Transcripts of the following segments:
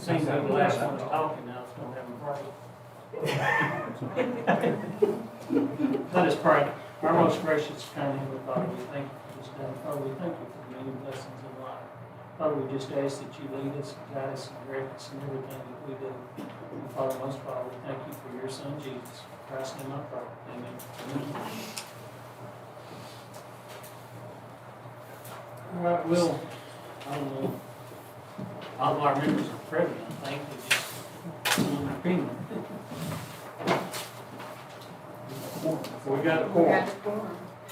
Seems like the last one's talking, now it's gonna have a break. Let us pray. Our most gracious, kind Heavenly Father, we thank you for this day. Father, we thank you for the many blessings in life. Father, we just ask that you lead us, guide us, and direct us in everything that we do. And Father, most of all, we thank you for your Son, Jesus. In Christ's name I pray. Amen. All right, Will, I don't know. All of our members are present, I think, they just want an opinion. We got a quorum.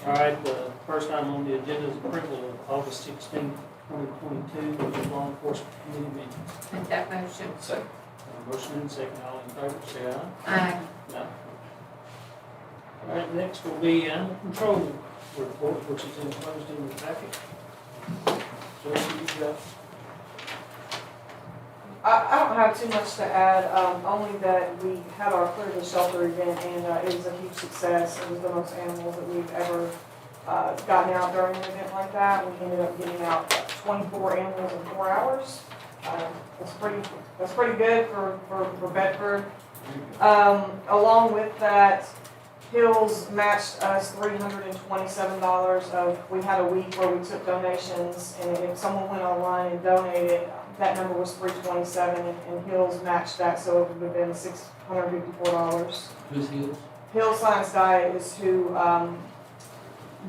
All right, the first item on the agenda is approval of August 16th, 2022, with law enforcement committee meeting. Make that motion. Second. Motion and second, all in favor, say aye. Aye. Aye. All right, next will be animal control report, which is enclosed in the packet. Joyce, you got? I don't have too much to add, only that we had our Clear the Shelter event, and it was a huge success. It was the most animals that we've ever gotten out during an event like that. We ended up getting out 24 animals in 4 hours. That's pretty good for Bedford. Along with that, Hills matched us $327 we had a week where we took donations, and if someone went online and donated, that number was $327, and Hills matched that, so it would have been $654. Who's Hills? Hill Science Diet is who,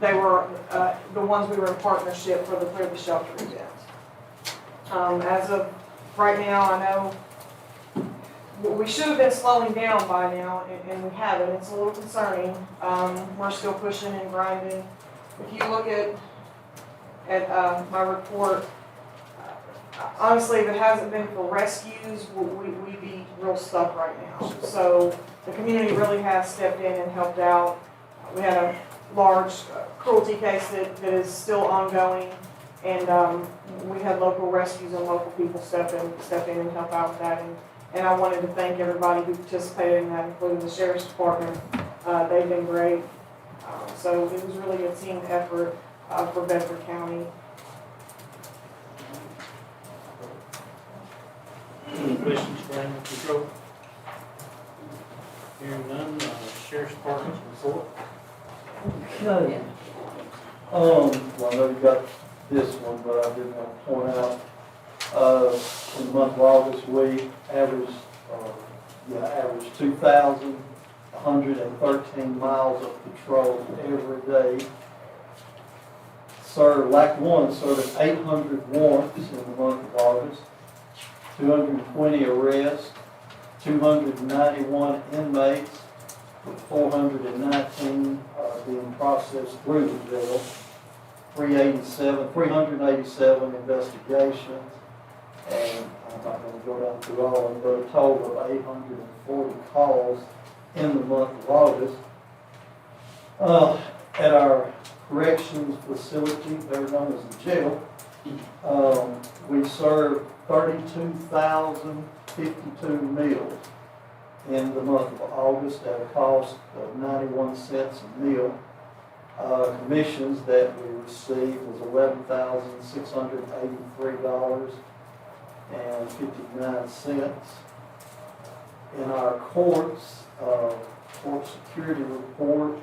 they were the ones we were in partnership for the Clear the Shelter event. As of right now, I know we should have been slowing down by now, and we haven't. It's a little concerning. We're still pushing and grinding. If you look at my report, honestly, if it hasn't been for rescues, we'd be real stuck right now. So the community really has stepped in and helped out. We had a large cruelty case that is still ongoing, and we had local rescues and local people step in and help out with that. And I wanted to thank everybody who participated in that, including the Sheriff's Department. They've been great. So it was really a team effort for Bedford County. Any questions for animal control? Hearing none, Sheriff's Department's report. Okay. Well, I know you got this one, but I did want to point out, in the month of August, we averaged 2,113 miles of patrol every day. Served 800 warrants in the month of August, 220 arrests, 291 inmates, with 419 being processed through the jail, 387 investigations, and I'm not going to go down through all of them, but a total of 840 calls in the month of August. At our corrections facility, they're known as the jail, we served 32,052 meals in the month of August at a cost of 91 cents a meal. Commissions that we received was $11,683.59. In our courts, court security report,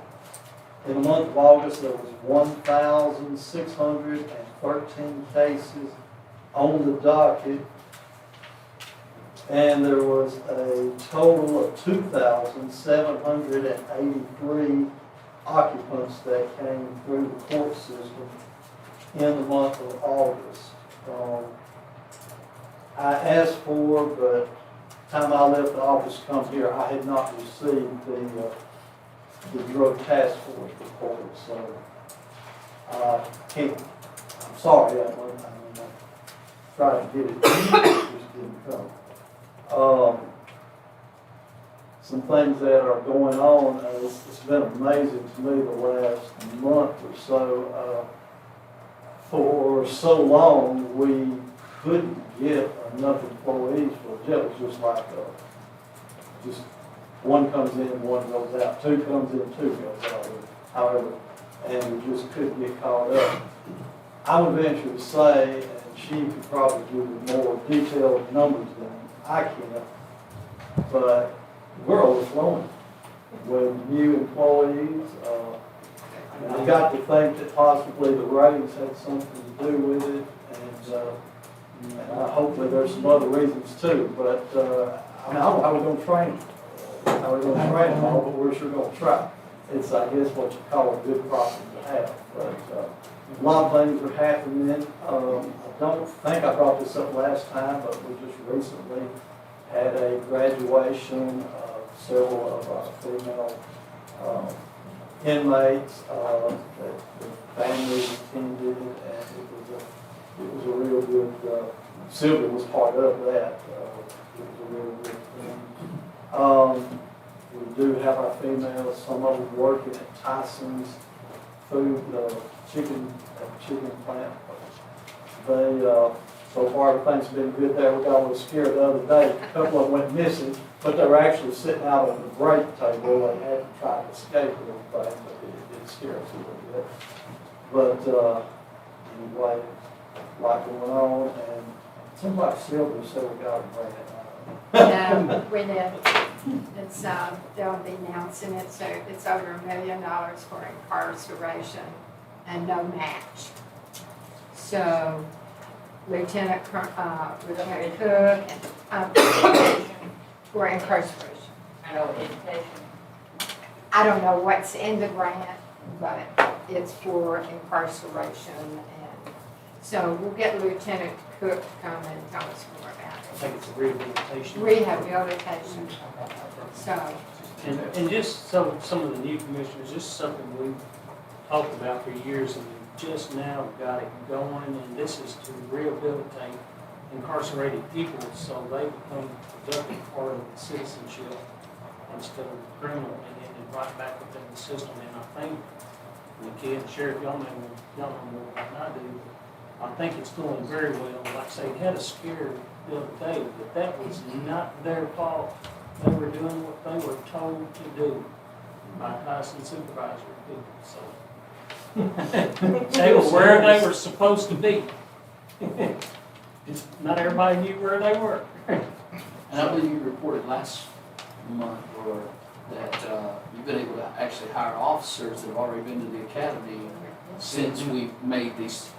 in the month of August there was 1,613 cases on the docket, and there was a total of 2,783 occupants that came through the court system in the month of August. I asked for, but time I left the office to come here, I had not received the drug task force report, so I'm sorry, I tried to get it, it just didn't come. Some things that are going on, it's been amazing to me the last month or so. For so long, we couldn't get enough employees for the jail. It's just like, just one comes in, one goes out, two comes in, two goes out, however, and we just couldn't get caught up. I would venture to say, and she could probably give you more detailed numbers I can't. But we're overflowing with new employees. And I got to think that possibly the ratings had something to do with it, and hopefully there's some other reasons too. But I mean, how are we going to train them? How are we going to train them all? But we're sure going to try. It's, I guess, what you call a good problem to have. But a lot of things are happening. I don't think I brought this up last time, but we just recently had a graduation of several of our female inmates that the families attended, and it was a real good. Sylvia was part of that. It was a real good thing. We do have our females, some of them working at Tyson's food, chicken plant. They, so far, everything's been good there. We got a little scared the other day. A couple of them went missing, but they were actually sitting out on the break table. They had to try to escape and everything, but it scared us a little bit. But anyway, a lot going on, and somebody Sylvia said we got a grant. No, we did. It's, they'll be announcing it, so it's over $1 million for incarceration and no match. So Lieutenant Cook and, for incarceration. I know education. I don't know what's in the grant, but it's for incarceration, and so we'll get Lieutenant Cook to come and tell us more about I think it's a rehabilitation. rehabilitation. So, And just so some of the new commissioners, this is something we've talked about for years, and we just now got it going, and this is to rehabilitate incarcerated people so they become a productive part of the citizenship instead of criminal and ended right back within the system. And I think, the kid, Sheriff, y'all know more than I do, but I think it's going very well. Like I say, had us scared the other day, but that was not their fault. They were doing what they were told to do by Tyson supervisory people, so. They were where they were supposed to be. Just not everybody knew where they were. And I believe you reported last month or that you've been able to actually hire officers that have already been to the academy since we've made these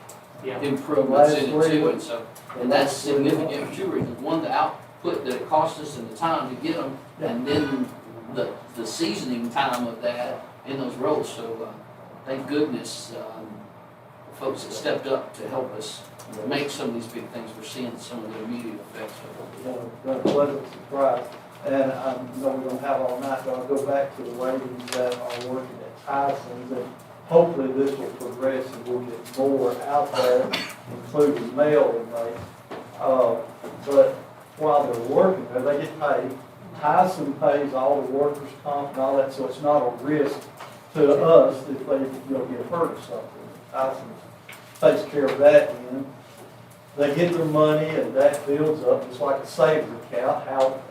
Yeah. improvements in it too. And so, and that's significant for two reasons. One, the output that it cost us and the time to get them, and then the seasoning time of that in those roles. So thank goodness the folks that stepped up to help us make some of these big things. We're seeing some of the immediate effects of it. Yeah, pleasant surprise. And I know we don't have all night, but I'll go back to the ladies that are working at Tyson's, and hopefully this will progress and we'll get more out there, including male inmates. But while they're working there, they get paid. Tyson pays all the workers' comp and all that, so it's not a risk to us if they get hurt or something. Tyson takes care of that end. They get their money and that builds up just like a savings account. Out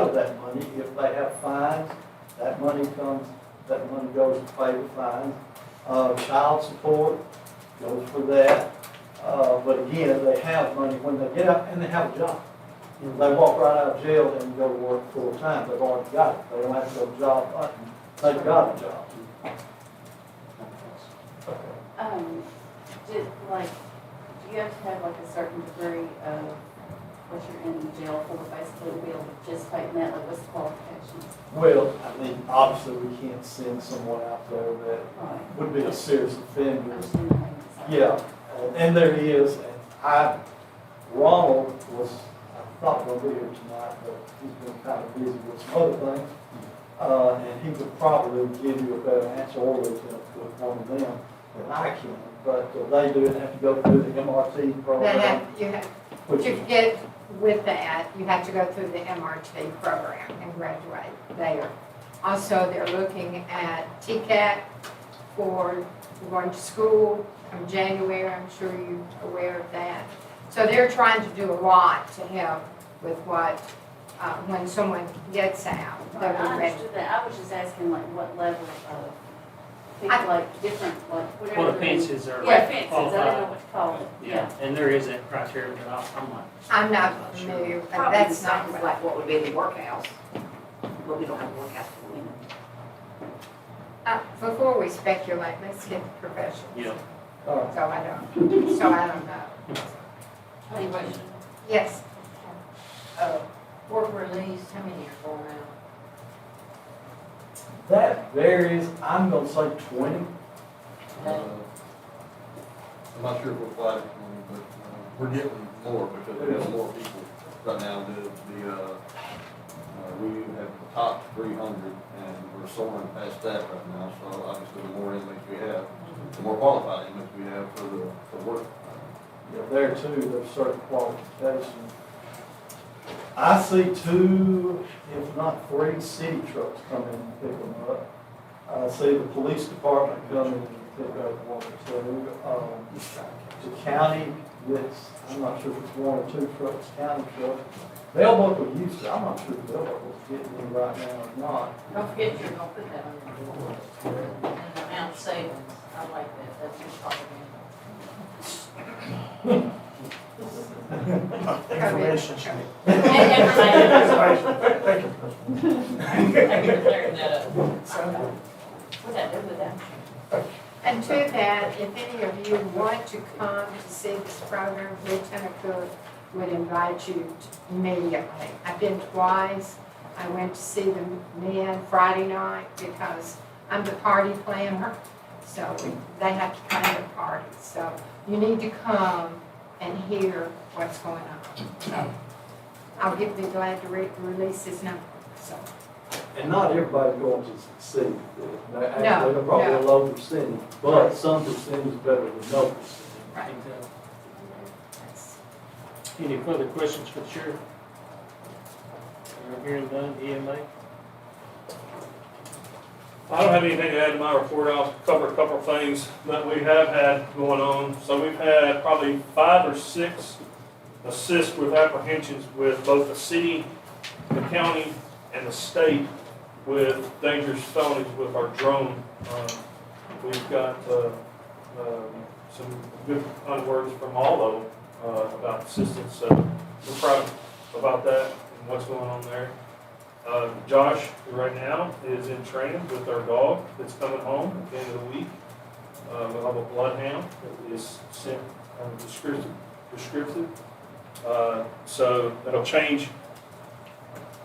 of that money, if they have fines, that money goes to pay the fines. Child support goes for that. But again, they have money when they get out and they have a job. They walk right out of jail and go to work full time. They've already got it. They don't have to go job hunting. They've got a job. Do you have to have like a certain degree of what you're in jail for, basically, to be able to participate in that? Like, what's the qualifications? Well, I mean, obviously we can't send someone out there that Right. would be a serious offender. Understand what you're saying. Yeah, and there he is, and Ronald was, I thought going to be here tonight, but he's been kind of busy with some other things. And he could probably give you a better answer, or Lieutenant Cook, one of them, than I can. But they do have to go through the MRT program. Which to is, get with that, you have to go through the MRT program and graduate there. Also, they're looking at TCAT for going to school in January. I'm sure you're aware of that. So they're trying to do a lot to help with what, when someone gets out, Right, they'll I be ready. understood that. I was just asking like what level of people like different, like whatever. Well, the fences are. Yeah, fences, I qualified. don't know what to call it, yeah. And there is that criteria, but I'm not. I'm not Sure. familiar, but Probably that's the not same as right. like what would be in the workhouse, but we don't have a workhouse for women. Before we speculate, let's get the professionals. Yeah. So I don't know. Anyway, Yes, Work release, how many are going out? That varies, I'm gonna say 20. I'm not sure if we're flagging, but we're getting more because we have more people right now. We have the top 300 and we're soaring past that right now. So obviously the more inmates we have, the more qualified inmates we have for the work. Yeah, there too, there's certain qualifications. I see 2, if not 3, city trucks come in and pick them up. I see the police department come in and pick up 1 or 2. The county gets, I'm not sure if it's 1 or 2 trucks, county trucks. Bell Buckle used to, I'm not sure if Bell Buckle's getting in right now or not. Don't forget you're gonna put that on your board. And the amount of savings, I like that, that's your propaganda. information. Thank you for clearing that up. What's that do with that? And to that, if any of you want to come to see this program, Lieutenant Cook would invite you immediately. I've been twice. I went to see the men Friday night because I'm the party planner, so they have to plan the party. So you need to come and hear what's going on. I'll be glad to release his number, so. And not everybody's going to succeed. Actually, No, they're probably a no. low percentage, but some percentage is better than no percentage. Right. That's- Any further questions for the sheriff? Hearing none, EMA? I don't have anything to add to my report. I'll cover a couple of things that we have had going on. So we've had probably 5 or 6 assists with apprehensions with both the city, the county, and the state with dangerous felonies with our drone. We've got some good kind words from all of them about assistance. So we're proud about that and what's going on there. Josh, right now, is in training with our dog that's coming home at the end of the week. We'll have a bloodhound that is sent descriptive. So that'll change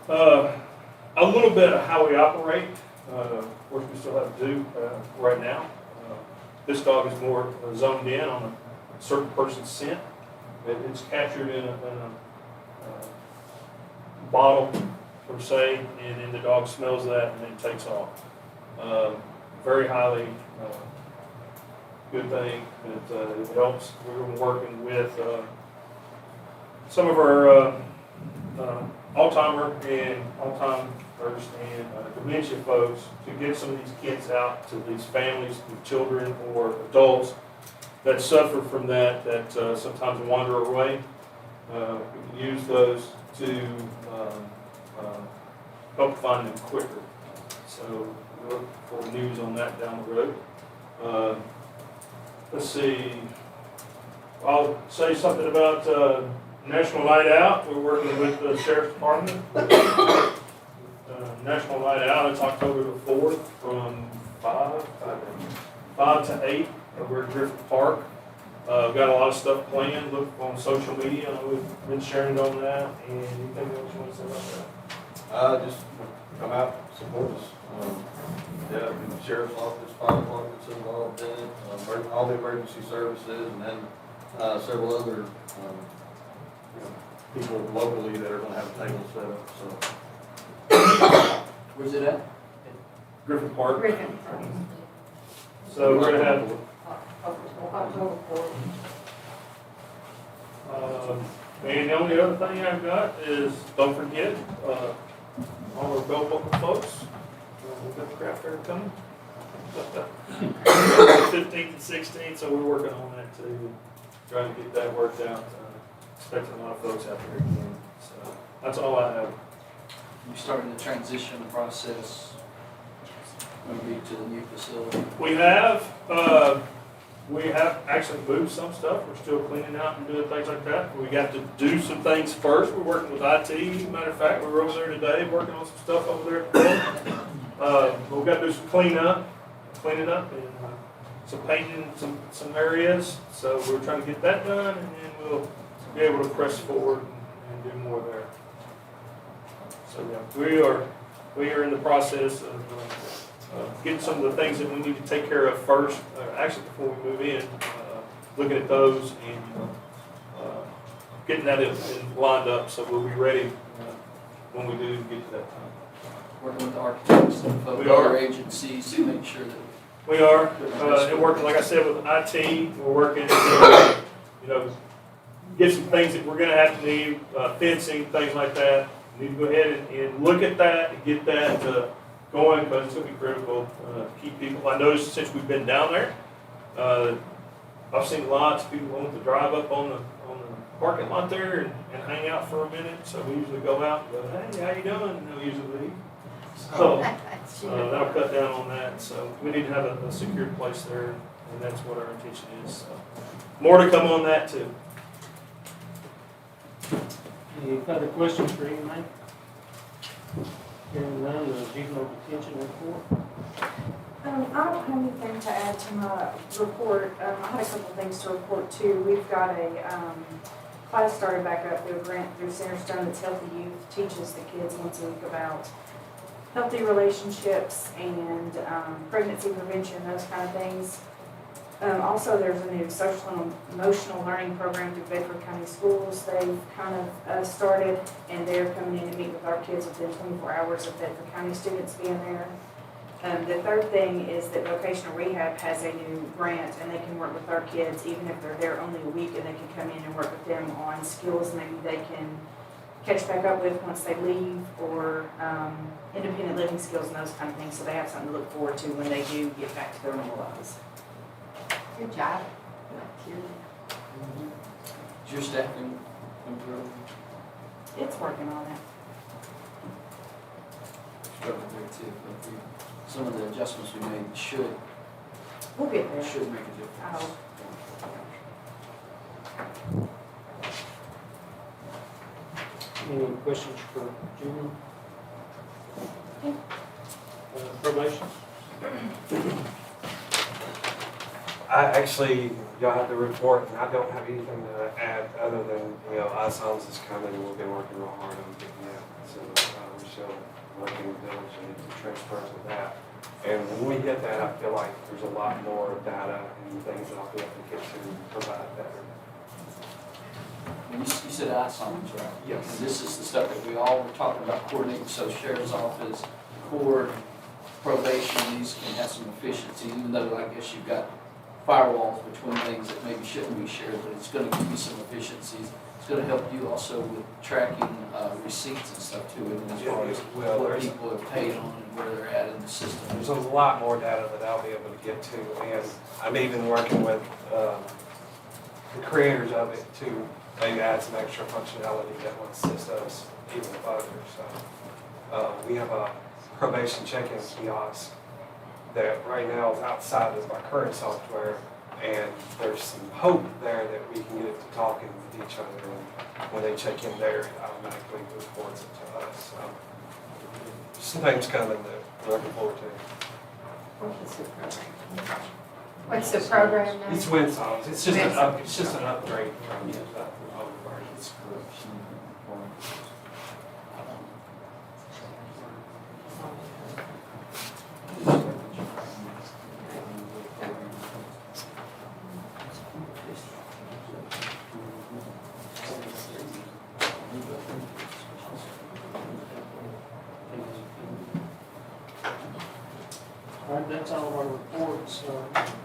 a little bit of how we operate. Of course, we still have to do right now. This dog is more zoned in on a certain person's scent. It's captured in a bottle, per se, and then the dog smells that and then takes off. Very highly good thing. It helps. We're working with some of our Alzheimer's and dementia folks to get some of these kids out to these families with children or adults that suffer from that sometimes wander away. We can use those to help find them quicker. So we look for news on that down the road. Let's see. I'll say something about National Night Out. We're working with the Sheriff's Department. National Night Out, it's October the 4th from 5 to 8 over at Griffith Park. We've got a lot of stuff planned. Look on social media. I know we've been sharing on that. And anything else you want to say about that? Just come out, support us. Yeah, the sheriff's office, fire department's involved in it, all the emergency services, and then several other people locally that are going to have tables set up. So Where's it at? Griffith Park. Griffin. So we're going to have October 4th. and the only other thing I've got is, don't forget, all our Bell Buckle folks, we've got the craft fair coming. 15th and 16th, so we're working on that too, trying to get that worked out. Expecting a lot of folks out there again. So that's all I have. You starting the transition process maybe to the new facility? We have actually moved some stuff, we're still cleaning out and doing things like that. We got to do some things first, we're working with IT, matter of fact, we were over there today, working on some stuff over there. But we got to do some cleaning up, and some painting in some areas. So we're trying to get that done, and then we'll be able to press forward and do more there. So yeah, we are in the process of getting some of the things that we need to take care of first, actually before we move in, looking at those and getting that in lined up so we'll be ready when we do get to that time. Working with architects and We are. other agencies to make sure that. We are, and working, like I said, with IT, we're working, get some things that we're gonna have to need, fencing, things like that. We need to go ahead and look at that and get that going, because it's gonna be critical to keep people. I noticed since we've been down there, I've seen lots of people wanting to drive up on the parking lot there and hang out for a minute. So we usually go out and go, hey, how you doing? And they'll usually leave. So that'll cut down on that. So we need to have a secure place there, and that's what our intention is. So more to come on that too. Any further questions for Ian, mate? Hearing none, the juvenile detention report. I don't have anything to add to my report. I had a couple things to report too. We've got a class started back up through a grant through Centerstone that's Healthy Youth, teaches the kids once a week about healthy relationships and pregnancy prevention, those kind of things. Also, there's a new social and emotional learning program through Bedford County Schools. They've kind of started, and they're coming in to meet with our kids within 24 hours of Bedford County students being there. The third thing is that vocational rehab has a new grant, and they can work with our kids even if they're there only a week, and they can come in and work with them on skills maybe they can catch back up with once they leave, or independent living skills and those kind of things, so they have something to look forward to when they do get back to their normal lives. Good job. Is your staffing improved? It's working on it. Struggle there too, but some of the adjustments we made should We'll get there. make a difference. I hope. Any questions for Julie? Probation? Y'all have the report, and I don't have anything to add other than, ISOMS is coming, and we've been working real hard on getting that. So we're still working diligently to transfer to that. And when we get that, I feel like there's a lot more data and things that I'll be able to get to provide better. And you said ISOMs, right? Yes. And this is the stuff that we all were talking about coordinating, so sheriff's office, court, probation, these can have some efficiency, even though I guess you've got firewalls between things that maybe shouldn't be shared, but it's gonna give you some efficiencies. It's gonna help you also with tracking receipts and stuff too, and as far as what people have paid on and where they're at in the system. There's a lot more data that I'll be able to get to, and I'm even working with the creators of it to maybe add some extra functionality that will assist us even further. So we have a probation check-in kiosk that right now is outside of our current software, and there's some hope there that we can get it to talking with each other, and when they check in there, it automatically reports it to us. So some things coming that we're looking forward to. What's the program now? It's WinSoft. It's just an upgrade from the older version. It's corruption. All right, that's all of our reports.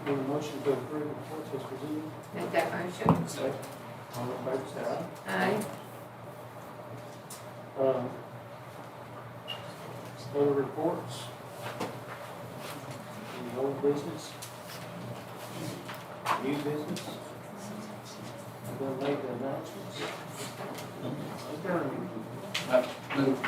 Need a motion to approve the reports as presented. Make that motion. Second. All in favor, say aye. Aye. Other reports? Any old business? New business? I'm gonna make the announcements. Adjourned. Move.